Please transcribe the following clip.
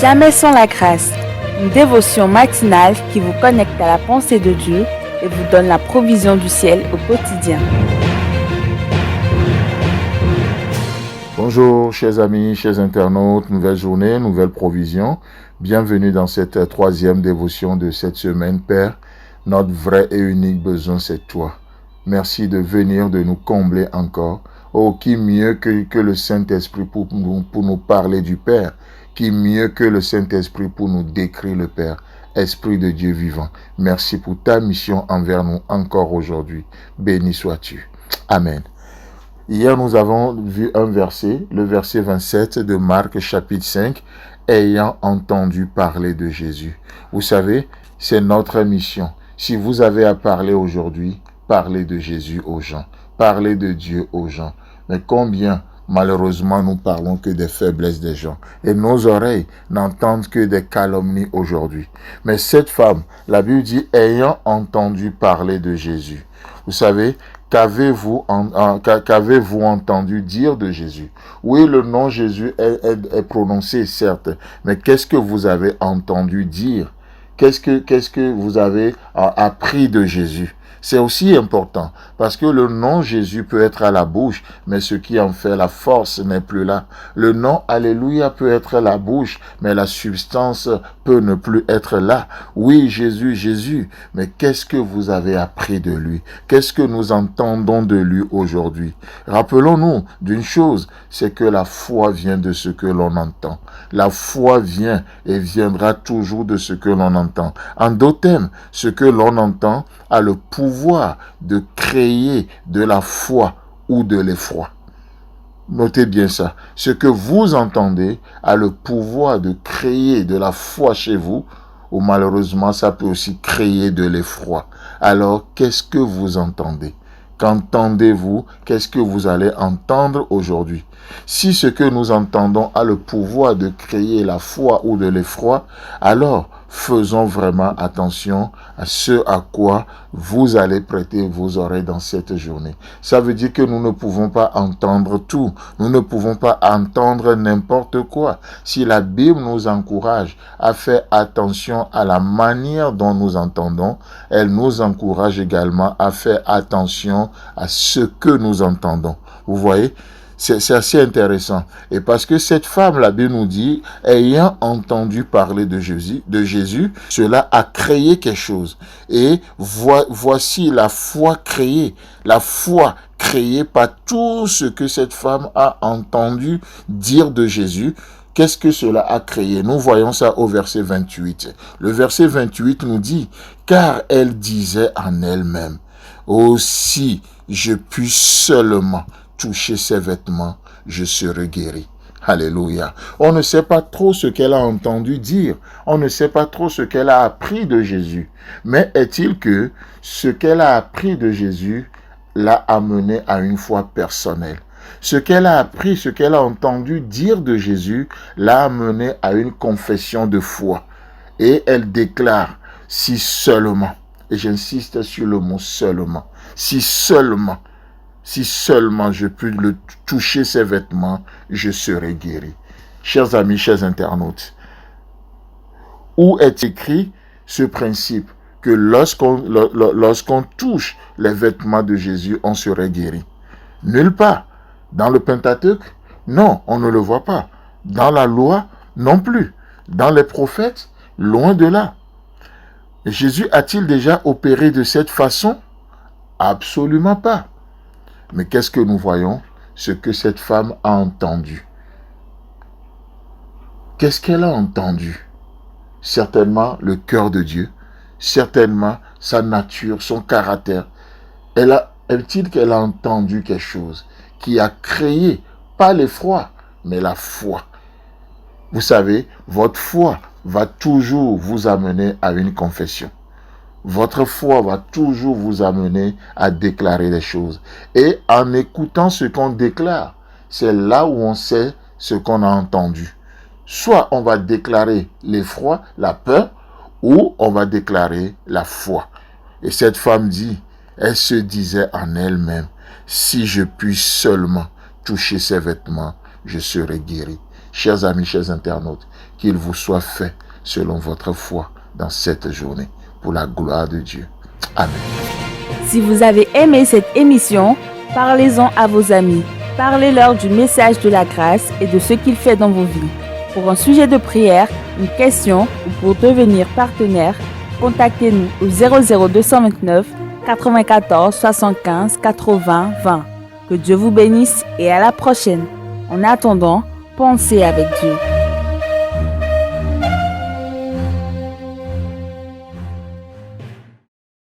Jamais sans la grâce, une dévotion matinale qui vous connecte à la pensée de Dieu et vous donne la provision du ciel au quotidien. Bonjour chers amis, chers internautes, nouvelle journée, nouvelle provision. Bienvenue dans cette troisième dévotion de cette semaine. Père, notre vrai et unique besoin c'est toi. Merci de venir, de nous combler encore. Oh, qui mieux que le Saint-Esprit pour nous parler du Père. Qui mieux que le Saint-Esprit pour nous décrire le Père. Esprit de Dieu vivant, merci pour ta mission envers nous encore aujourd'hui. Béni sois-tu. Amen. Hier, nous avons vu un verset, le verset 27 de Marc chapitre 5, ayant entendu parler de Jésus. Vous savez, c'est notre mission. Si vous avez à parler aujourd'hui, parlez de Jésus aux gens, parlez de Dieu aux gens. Mais combien, malheureusement, nous parlons que des faiblesses des gens. Et nos oreilles n'entendent que des calomnies aujourd'hui. Mais cette femme, la Bible dit, ayant entendu parler de Jésus. Vous savez, qu'avez-vous entendu dire de Jésus? Oui, le nom Jésus est prononcé, certes, mais qu'est-ce que vous avez entendu dire? Qu'est-ce que vous avez appris de Jésus? C'est aussi important, parce que le nom Jésus peut être à la bouche, mais ce qui en fait la force n'est plus là. Le nom Alléluia peut être à la bouche, mais la substance peut ne plus être là. Oui, Jésus, Jésus, mais qu'est-ce que vous avez appris de lui? Qu'est-ce que nous entendons de lui aujourd'hui? Rappelons-nous d'une chose, c'est que la foi vient de ce que l'on entend. La foi vient et viendra toujours de ce que l'on entend. En d'autres termes, ce que l'on entend a le pouvoir de créer de la foi ou de l'effroi. Notez bien ça. Ce que vous entendez a le pouvoir de créer de la foi chez vous, ou malheureusement ça peut aussi créer de l'effroi. Alors, qu'est-ce que vous entendez? Qu'entendez-vous? Qu'est-ce que vous allez entendre aujourd'hui? Si ce que nous entendons a le pouvoir de créer la foi ou de l'effroi, alors faisons vraiment attention à ce à quoi vous allez prêter vos oreilles dans cette journée. Ça veut dire que nous ne pouvons pas entendre tout. Nous ne pouvons pas entendre n'importe quoi. Si la Bible nous encourage à faire attention à la manière dont nous entendons, elle nous encourage également à faire attention à ce que nous entendons. Vous voyez? C'est assez intéressant. Et parce que cette femme, la Bible nous dit, ayant entendu parler de Jésus, cela a créé quelque chose. Et voici la foi créée. La foi créée par tout ce que cette femme a entendu dire de Jésus. Qu'est-ce que cela a créé? Nous voyons ça au verset 28. Le verset 28 nous dit, car elle disait en elle-même, aussi je puis seulement toucher ses vêtements, je serai guéri. Alléluia. On ne sait pas trop ce qu'elle a entendu dire. On ne sait pas trop ce qu'elle a appris de Jésus. Mais est-il que ce qu'elle a appris de Jésus l'a amené à une foi personnelle? Ce qu'elle a appris, ce qu'elle a entendu dire de Jésus l'a amené à une confession de foi. Et elle déclare, si seulement, et j'insiste sur le mot seulement, si seulement je puis le toucher ses vêtements, je serai guéri. Chers amis, chers internautes, où est écrit ce principe que lorsqu'on touche les vêtements de Jésus, on serait guéri? Nulle part. Dans le Pentateuque, non, on ne le voit pas. Dans la loi, non plus. Dans les prophètes, loin de là. Jésus a-t-il déjà opéré de cette façon? Absolument pas. Mais qu'est-ce que nous voyons? Ce que cette femme a entendu. Qu'est-ce qu'elle a entendu? Certainement le cœur de Dieu, certainement sa nature, son caractère. Est-il qu'elle a entendu quelque chose qui a créé, pas l'effroi, mais la foi? Vous savez, votre foi va toujours vous amener à une confession. Votre foi va toujours vous amener à déclarer des choses. Et en écoutant ce qu'on déclare, c'est là où on sait ce qu'on a entendu. Soit on va déclarer l'effroi, la peur, ou on va déclarer la foi. Et cette femme dit, elle se disait en elle-même, si je puis seulement toucher ses vêtements, je serai guéri. Chers amis, chers internautes, qu'il vous soit fait selon votre foi dans cette journée, pour la gloire de Dieu. Amen. Si vous avez aimé cette émission, parlez-en à vos amis. Parlez-leur du message de la grâce et de ce qu'il fait dans vos vies. Pour un sujet de prière, une question ou pour devenir partenaire, contactez-nous au 00229 94 75 80 20. Que Dieu vous bénisse et à la prochaine. En attendant, pensez avec Dieu.